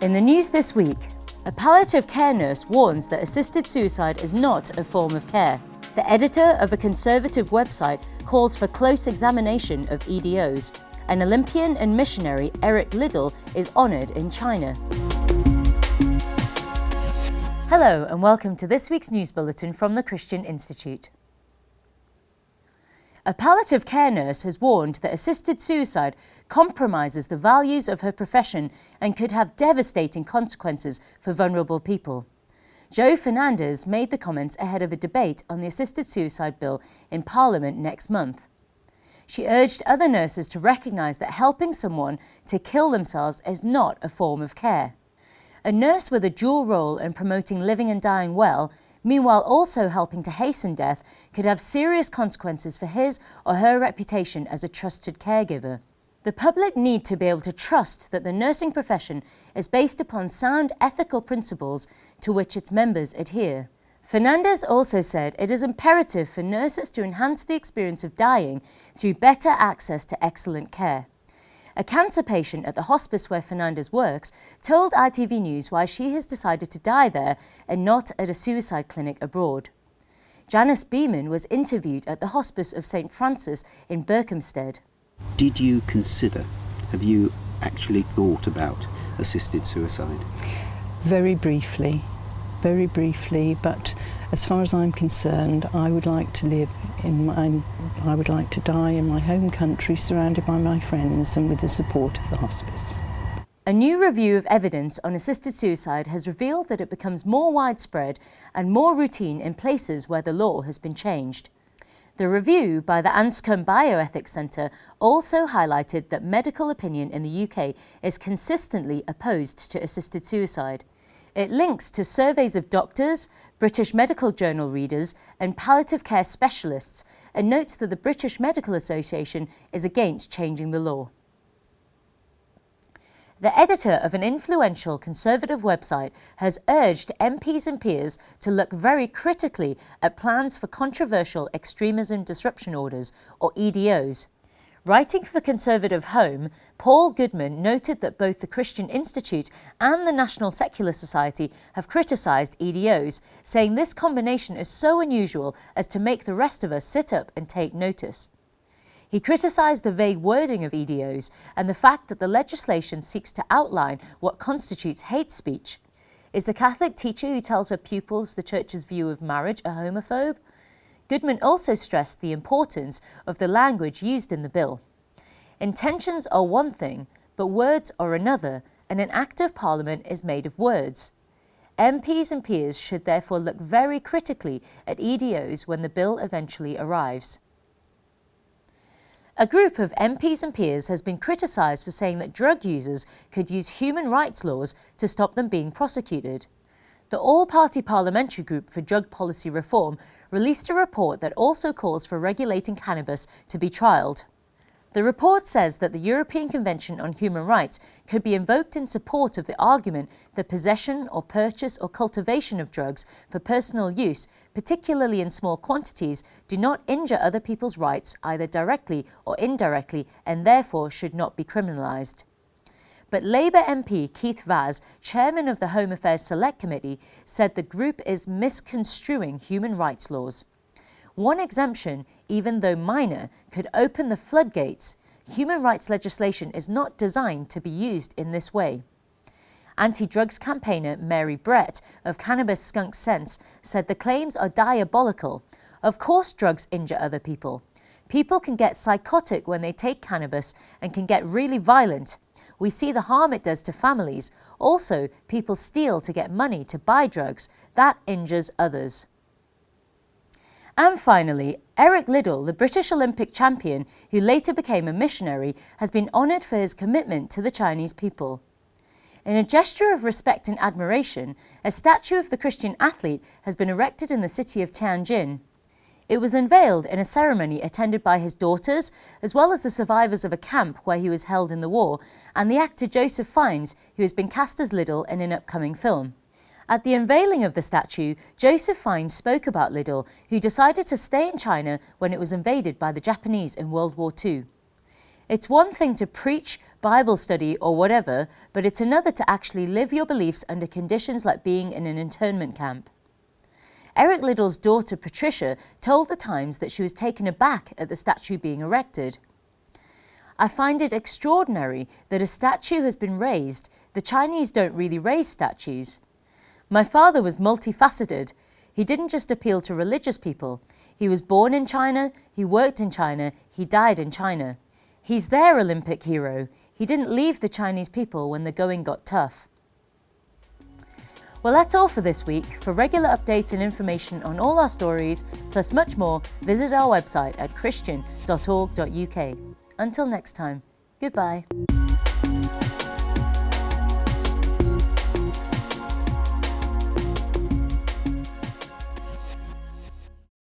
In the news this week, a palliative care nurse warns that assisted suicide is not a form of care. The editor of a conservative website calls for close examination of EDOs. An Olympian and missionary, Liddell, is honoured in China. Hello and welcome to this week's news bulletin from the Christian Institute. A palliative care nurse has warned that assisted suicide compromises the values of her profession and could have devastating consequences for vulnerable people. Jo Fernandez made the comments ahead of a debate on the assisted suicide bill in Parliament next month. She urged other nurses to recognise that helping someone to kill themselves is not a form of care. A nurse with a dual role in promoting living and dying well, meanwhile also helping to hasten death, could have serious consequences for his or her reputation as a trusted caregiver. The public need to be able to trust that the nursing profession is based upon sound ethical principles to which its members adhere. Fernandez also said it is imperative for nurses to enhance the experience of dying through better access to excellent care. A cancer patient at the hospice where Fernandez works told ITV News why she has decided to die there and not at a suicide clinic abroad. Janice Beeman was interviewed at the hospice of St Francis in Berkhamsted. Did you consider, have you actually thought about assisted suicide? Very briefly, but as far as I'm concerned, I would like to die in my home country, surrounded by my friends and with the support of the hospice. A new review of evidence on assisted suicide has revealed that it becomes more widespread and more routine in places where the law has been changed. The review by the Anscombe Bioethics Centre also highlighted that medical opinion in the UK is consistently opposed to assisted suicide. It links to surveys of doctors, British Medical Journal readers and palliative care specialists and notes that the British Medical Association is against changing the law. The editor of an influential Conservative website has urged MPs and peers to look very critically at plans for controversial extremism disruption orders, or EDOs. Writing for Conservative Home, Paul Goodman noted that both the Christian Institute and the National Secular Society have criticised EDOs, saying this combination is so unusual as to make the rest of us sit up and take notice. He criticised the vague wording of EDOs and the fact that the legislation seeks to outline what constitutes hate speech. Is the Catholic teacher who tells her pupils the Church's view of marriage a homophobe? Goodman also stressed the importance of the language used in the bill. Intentions are one thing, but words are another, and an Act of Parliament is made of words. MPs and peers should therefore look very critically at EDOs when the bill eventually arrives. A group of MPs and peers has been criticised for saying that drug users could use human rights laws to stop them being prosecuted. The All-Party Parliamentary Group for Drug Policy Reform released a report that also calls for regulating cannabis to be trialled. The report says that the European Convention on Human Rights could be invoked in support of the argument that possession or purchase or cultivation of drugs for personal use, particularly in small quantities, do not injure other people's rights either directly or indirectly and therefore should not be criminalised. But Labour MP Keith Vaz, chairman of the Home Affairs Select Committee, said the group is misconstruing human rights laws. One exemption, even though minor, could open the floodgates. Human rights legislation is not designed to be used in this way. Anti-drugs campaigner Mary Brett of Cannabis Skunk Sense said the claims are diabolical. Of course drugs injure other people. People can get psychotic when they take cannabis and can get really violent. We see the harm it does to families. Also, people steal to get money to buy drugs. That injures others. And finally, Liddell, the British Olympic champion who later became a missionary, has been honoured for his commitment to the Chinese people. In a gesture of respect and admiration, a statue of the Christian athlete has been erected in the city of Tianjin. It was unveiled in a ceremony attended by his daughters, as well as the survivors of a camp where he was held in the war, and the actor Joseph Fiennes, who has been cast as Liddell in an upcoming film. At the unveiling of the statue, Joseph Fiennes spoke about Liddell, who decided to stay in China when it was invaded by the Japanese in World War II. It's one thing to preach, Bible study or whatever, but it's another to actually live your beliefs under conditions like being in an internment camp. Eric Liddell's daughter Patricia told the Times that she was taken aback at the statue being erected. I find it extraordinary that a statue has been raised. The Chinese don't really raise statues. My father was multifaceted. He didn't just appeal to religious people. He was born in China, he worked in China, he died in China. He's their Olympic hero. He didn't leave the Chinese people when the going got tough. Well, that's all for this week. For regular updates and information on all our stories, plus much more, visit our website at christian.org.uk. Until next time, goodbye.